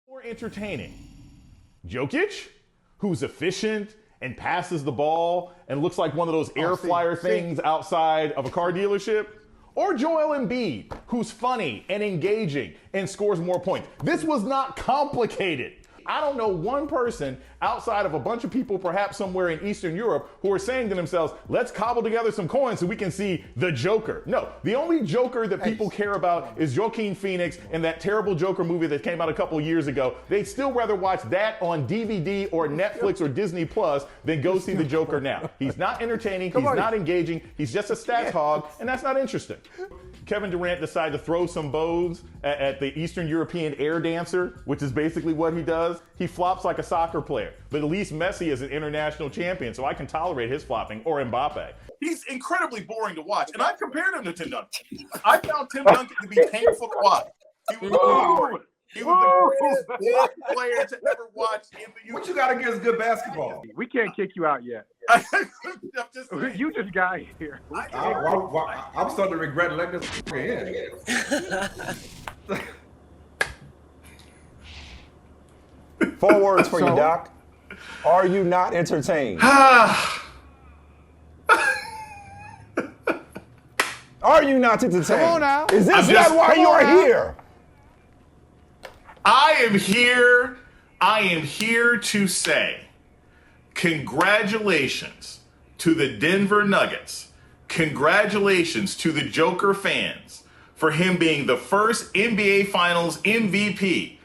More entertaining? Jokic, who's efficient and passes the ball and looks like one of those air flyer things outside of a car dealership? Or Joel Embiid, who's funny and engaging and scores more points? This was not complicated. I don't know one person outside of a bunch of people perhaps somewhere in Eastern Europe who are saying to themselves, let's cobble together some coins so we can see the Joker. No, the only Joker that people care about is Joaquin Phoenix and that terrible Joker movie that came out a couple years ago. They'd still rather watch that on DVD or Netflix or Disney Plus than go see the Joker now. He's not entertaining, he's not engaging, he's just a stats hog, and that's not interesting. Kevin Durant decided to throw some bows at the Eastern European air dancer, which is basically what he does. He flops like a soccer player. But at least Messi is an international champion, so I can tolerate his flopping, or Mbappe. He's incredibly boring to watch, and I've compared him to Tim Duncan. I found Tim Duncan to be painful to watch. He was boring. He was the greatest player to ever watch in the What you got against good basketball? We can't kick you out yet. You just got here. I'm starting to regret letting this in. 4 words for you, Doc. Are you not entertained? Are you not entertained? Come on now. Is this not why you are here? I am here to say congratulations to the Denver Nuggets. Congratulations to the Joker fans for him being the first NBA Finals MVP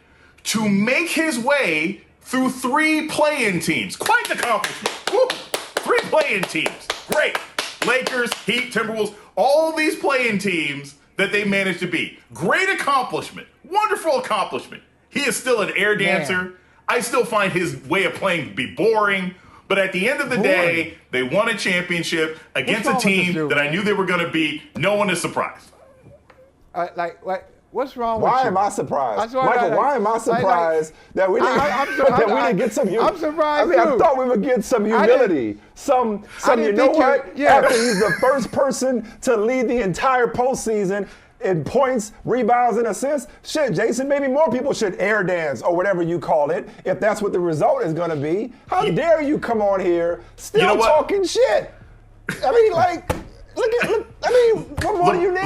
to make his way through 3 play-in teams. Quite the accomplishment. Woo. 3 play-in teams. Great. Lakers, Heat, Timberwolves, all these play-in teams that they managed to beat. Great accomplishment. Wonderful accomplishment. He is still an air dancer. Man. I still find his way of playing to be boring. But at the end of the day, they won a championship against a team that I knew they were going to beat. No one is surprised. What's wrong with you? Why am I surprised? Michael, why am I surprised that we didn't get some humility? I'm surprised too. I thought we would get some humility. Some you know what? Yeah. After he's the first person to lead the entire postseason in points, rebounds, and assists, shit, Jason, maybe more people should air dance or whatever you call it, if that's what the result is going to be. How dare you come on here still talking shit? I mean, what more do you need?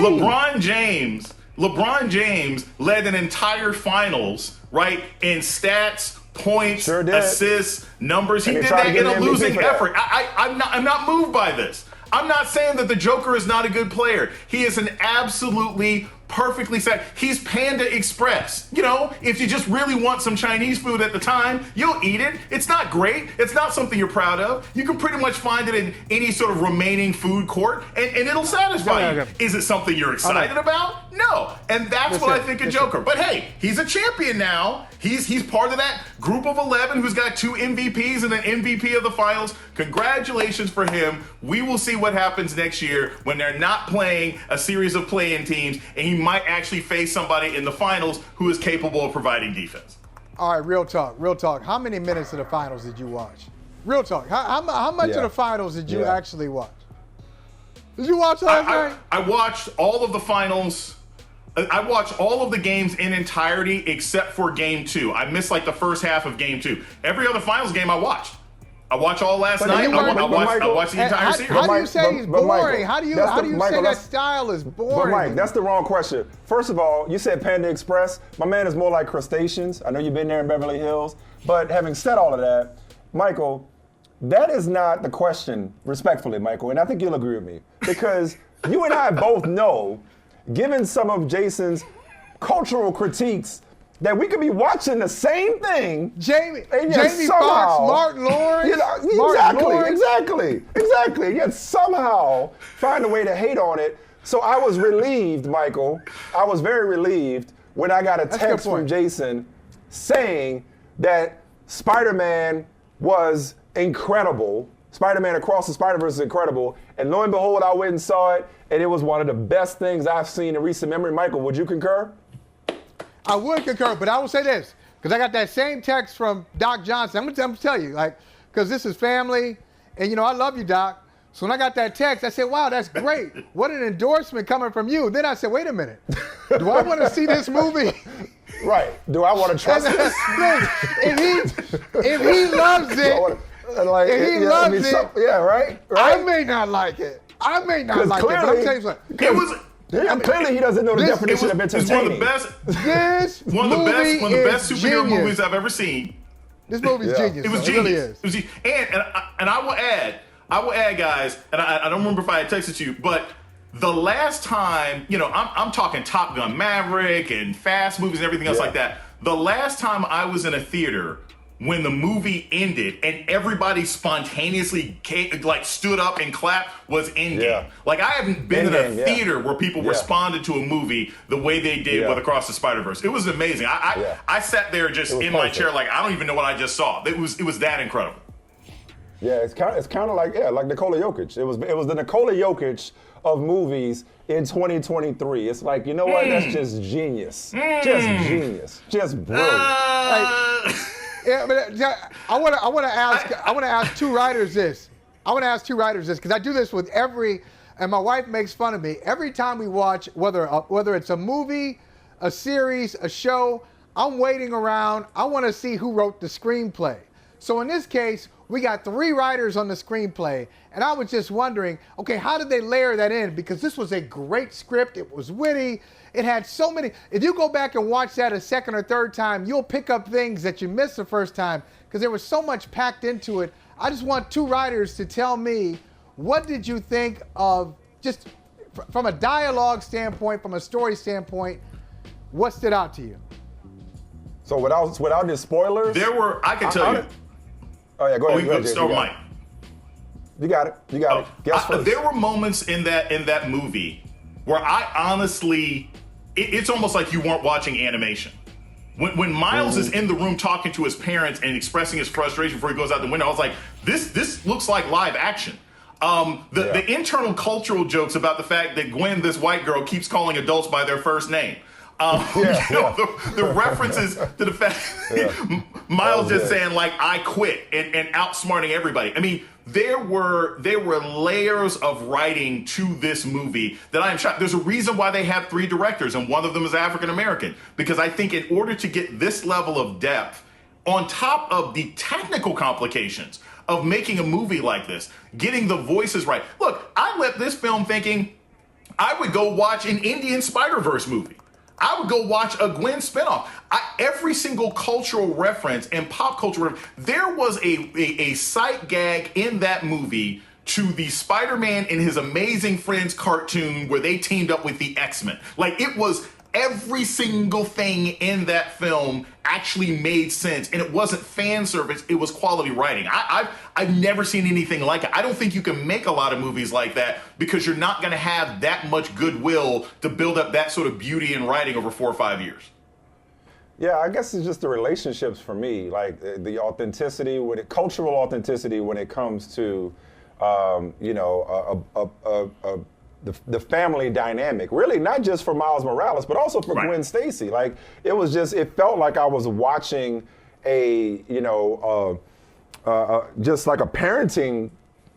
LeBron James led an entire finals, right, in stats, points, assists, numbers. He did that in a losing effort. I'm not moved by this. I'm not saying that the Joker is not a good player. He is an absolutely perfectly set. He's Panda Express. You know, if you just really want some Chinese food at the time, you'll eat it. It's not great. It's not something you're proud of. You can pretty much find it in any sort of remaining food court, and it'll satisfy you. Is it something you're excited about? No. And that's what I think of Joker. But hey, he's a champion now. He's part of that group of 11 who's got 2 MVPs and an MVP of the finals. Congratulations for him. We will see what happens next year when they're not playing a series of play-in teams and he might actually face somebody in the finals who is capable of providing defense. All right, real talk. How many minutes of the finals did you watch? Real talk. How much of the finals did you actually watch? Did you watch last night? I watched all of the finals. I watched all of the games in entirety except for Game 2. I missed like the first half of Game 2. Every other finals game I watched. I watched all last night. I watched the entire series. How do you say he's boring? How do you say that style is boring? But Mike, that's the wrong question. First of all, you said Panda Express. My man is more like crustaceans. I know you've been there in Beverly Hills. But having said all of that, Michael, that is not the question, respectfully, Michael, and I think you'll agree with me. Because you and I both know, given some of Jason's cultural critiques, that we could be watching the same thing. Jamie Foxx, Martin Lawrence. Exactly. Yet somehow find a way to hate on it. So I was relieved, Michael. I was very relieved when I got a text from Jason saying that Spider-Man was incredible. Spider-Man Across the Spider-Verse is incredible. And lo and behold, I went and saw it, and it was one of the best things I've seen in recent memory. Michael, would you concur? I would concur, but I will say this, because I got that same text from Doc Johnson. I'm going to tell you, because this is family, and, I love you, Doc. So when I got that text, I said, wow, that's great. What an endorsement coming from you. Then I said, wait a minute. Do I want to see this movie Right. Do I want to trust this? If he loves it, right? I may not like it. I may not like it, but I'm telling you something. Clearly, he doesn't know the definition of entertaining. It's one of the best superhero movies I've ever seen. This movie's genius. It was genius. It was genius. And I will add, guys, and I don't remember if I had texted you, but the last time, I'm talking Top Gun Maverick and Fast movies and everything else like that. The last time I was in a theater when the movie ended and everybody spontaneously stood up and clapped was Endgame. Yeah. Like, I haven't been in a theater where people responded to a movie the way they did with Across the Spider-Verse. It was amazing. I sat there just in my chair like, I don't even know what I just saw. It was that incredible. Yeah, it's kind of like Nikola Jokic. It was the Nikola Jokic of movies in 2023. It's like, you know what? That's just genius. Just genius. Just brilliant. Yeah, but I want to ask two writers this. I want to ask two writers this because I do this with and my wife makes fun of me every time we watch whether it's a movie, a series, a show. I'm waiting around. I want to see who wrote the screenplay. So in this case, we got 3 writers on the screenplay, and I was just wondering, okay, how did they layer that in? Because this was a great script. It was witty. It had so many. If you go back and watch that a second or third time, you'll pick up things that you missed the first time because there was so much packed into it. I just want 2 writers to tell me, what did you think of, just from a dialogue standpoint, from a story standpoint, what stood out to you? So without the spoilers? I can tell you. Oh, yeah, go ahead. We can start with Mike. You got it. Guess first. There were moments in that movie where I honestly, it's almost like you weren't watching animation. When Miles is in the room talking to his parents and expressing his frustration before he goes out the window, I was like, this looks like live action. The internal cultural jokes about the fact that Gwen, this white girl, keeps calling adults by their first name. The references to the fact Miles just saying like I quit and outsmarting everybody. I mean, there were layers of writing to this movie that I am shocked. There's a reason why they have 3 directors and one of them is African American, because I think in order to get this level of depth on top of the technical complications of making a movie like this, getting the voices right. Look, I left this film thinking I would go watch an Indian Spider-Verse movie. I would go watch a Gwen spinoff. Every single cultural reference and pop culture reference, there was a sight gag in that movie to the Spider-Man and His Amazing Friends cartoon where they teamed up with the X-Men. Like, it was every single thing in that film actually made sense, and it wasn't fan service, it was quality writing. I've never seen anything like it. I don't think you can make a lot of movies like that because you're not going to have that much goodwill to build up that sort of beauty in writing over 4 or 5 years. Yeah, I guess it's just the relationships for me, like the authenticity, cultural authenticity when it comes to, the family dynamic, really not just for Miles Morales, but also for Gwen Stacy. Like, it felt like I was watching just like a parenting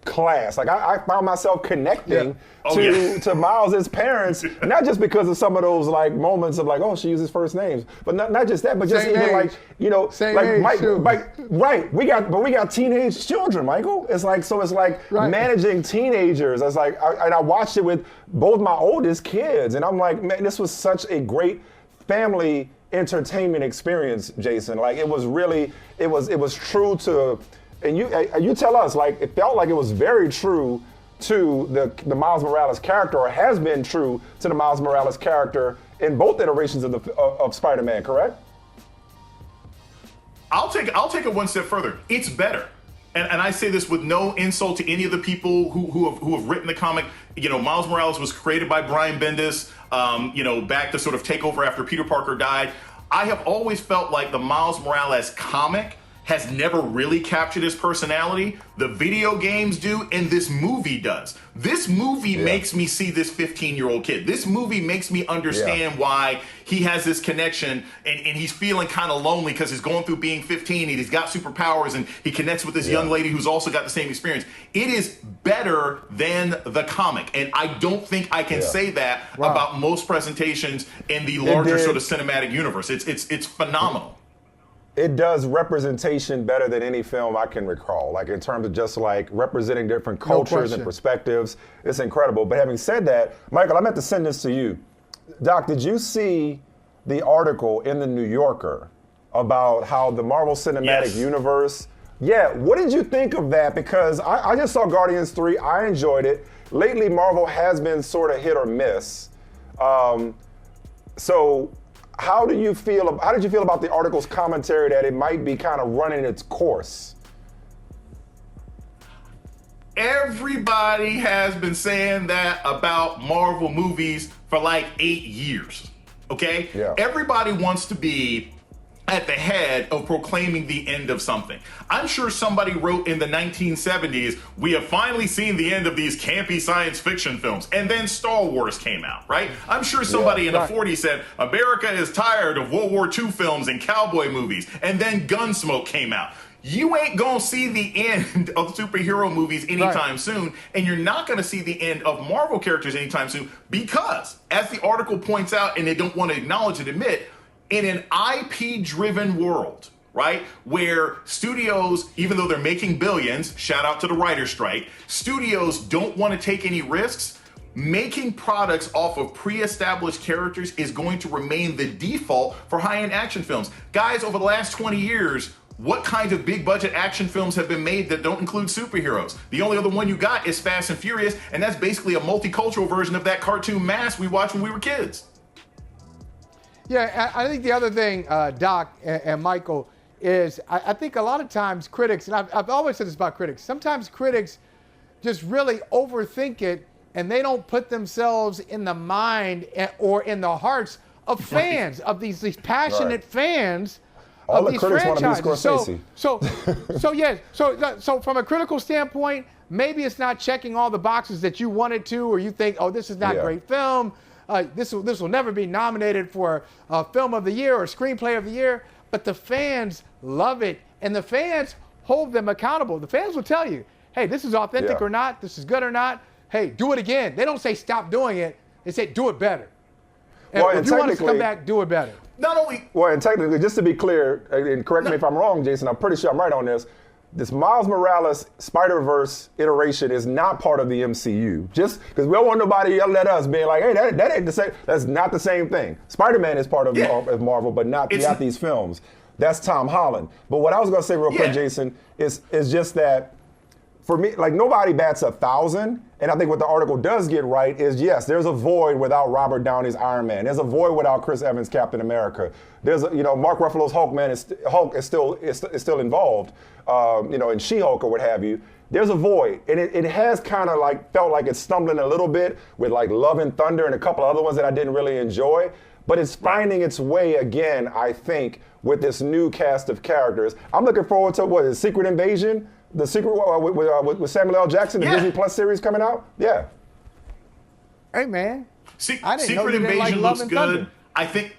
class. Like, I found myself connecting to Miles's parents, not just because of some of those like moments of like, oh, she uses first names, but not just that, but just Same even age. like, Same like age, Mike, right? We got teenage children, Michael. It's like managing teenagers. It's like, and I watched it with both my oldest kids, and I'm like, man, this was such a great family entertainment experience, Jason. Like, it was true to. And you tell us, like, it felt like it was very true to the Miles Morales character, or has been true to the Miles Morales character in both iterations of Spider-Man, correct? I'll take it one step further. It's better. And I say this with no insult to any of the people who have written the comic. Miles Morales was created by Brian Bendis, back to sort of take over after Peter Parker died. I have always felt like the Miles Morales comic has never really captured his personality. The video games do, and this movie does. This movie makes me see this 15-year-old kid. This movie makes me understand why he has this connection, and he's feeling kind of lonely because he's going through being 15, and he's got superpowers, and he connects with this young lady who's also got the same experience. It is better than the comic, and I don't think I can say that about most presentations in the larger sort of cinematic universe. It's phenomenal. It does representation better than any film I can recall, like in terms of just like representing different cultures and perspectives. It's incredible. But having said that, Michael, I meant to send this to you. Doc, did you see the article in the New Yorker about how the Marvel Cinematic Universe? Yeah, what did you think of that? Because I just saw Guardians 3. I enjoyed it. Lately, Marvel has been sort of hit or miss. So how did you feel about the article's commentary that it might be kind of running its course? Everybody has been saying that about Marvel movies for like 8 years, okay? Yeah. Everybody wants to be at the head of proclaiming the end of something. I'm sure somebody wrote in the 1970s, we have finally seen the end of these campy science fiction films. And then Star Wars came out, right? I'm sure somebody in the 40s said, America is tired of World War II films and cowboy movies. And then Gunsmoke came out. You ain't gonna see the end of superhero movies anytime soon, and you're not gonna see the end of Marvel characters anytime soon because, as the article points out, and they don't want to acknowledge and admit, in an IP-driven world, right, where studios, even though they're making billions, shout out to the writer's strike, studios don't want to take any risks. Making products off of pre-established characters is going to remain the default for high-end action films. Guys, over the last 20 years, what kinds of big budget action films have been made that don't include superheroes? The only other one you got is Fast and Furious, and that's basically a multicultural version of that cartoon Mask we watched when we were kids. Yeah, I think the other thing, Doc and Michael, is I think a lot of times critics, and I've always said this about critics, sometimes critics just really overthink it and they don't put themselves in the mind or in the hearts of fans, of these passionate fans all of these franchises. So from a critical standpoint, maybe it's not checking all the boxes that you wanted to, or you think, oh, this is not a great film. This will never be nominated for Film of the Year or Screenplay of the Year, but the fans love it, and the fans hold them accountable. The fans will tell you, hey, this is authentic or not, this is good or not, hey, do it again. They don't say stop doing it, they say do it better. And if you want us to come back, do it better. Not only... Well, and technically, just to be clear, and correct me if I'm wrong, Jason, I'm pretty sure I'm right on this, this Miles Morales Spider-Verse iteration is not part of the MCU. Just because we don't want nobody yelling at us being like, hey, that ain't the same. That's not the same thing. Spider-Man is part of Marvel, but not these films. That's Tom Holland. But what I was going to say real quick, Jason, is just that for me, like nobody bats 1,000. And I think what the article does get right is, yes, there's a void without Robert Downey's Iron Man. There's a void without Chris Evans' Captain America. There's, Mark Ruffalo's Hulk is still involved, in She-Hulk or what have you. There's a void, and it has kind of like felt like it's stumbling a little bit with like Love and Thunder and a couple other ones that I didn't really enjoy. But it's finding its way again, I think, with this new cast of characters. I'm looking forward to Secret Invasion. The Secret with Samuel L. Jackson, the Disney Plus series coming out? Yeah. Hey, man. Secret Invasion looks good. Thunder. I think...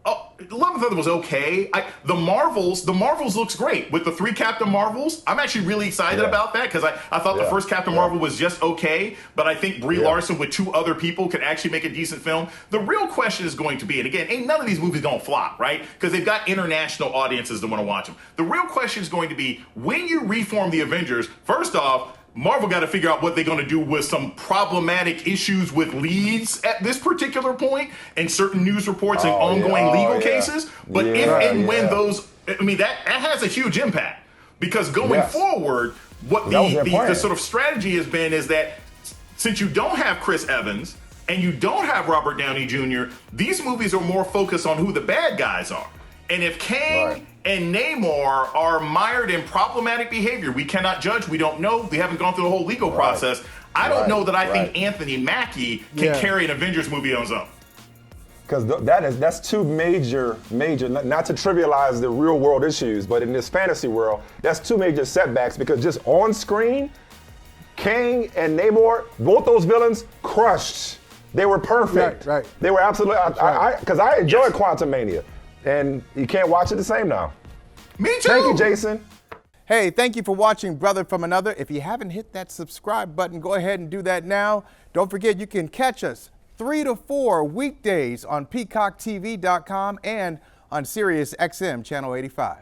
Oh, Love and Thunder was okay. The Marvels looks great. With the 3 Captain Marvels, I'm actually really excited about that because I thought the first Captain Marvel was just okay, but I think Brie Larson with 2 other people could actually make a decent film. The real question is going to be, and again, ain't none of these movies gonna flop, right? Because they've got international audiences that want to watch them. The real question is going to be, when you reform the Avengers, first off, Marvel got to figure out what they're going to do with some problematic issues with leads at this particular point and certain news reports and ongoing legal cases. But when those, that has a huge impact because going forward, what the sort of strategy has been is that since you don't have Chris Evans and you don't have Robert Downey Jr., these movies are more focused on who the bad guys are. And if Kang and Namor are mired in problematic behavior, we cannot judge, we don't know, we haven't gone through the whole legal process. I don't know that I think Anthony Mackie can carry an Avengers movie on his own. Because that's two major, not to trivialize the real world issues, but in this fantasy world, that's two major setbacks because just on screen, Kang and Namor, both those villains crushed. They were perfect. Right. They were absolutely, because I enjoyed Quantumania, and you can't watch it the same now. Me too. Thank you, Jason. Hey, thank you for watching Brother from Another. If you haven't hit that subscribe button, go ahead and do that now. Don't forget, you can catch us 3 to 4 weekdays on PeacockTV.com and on Sirius XM Channel 85.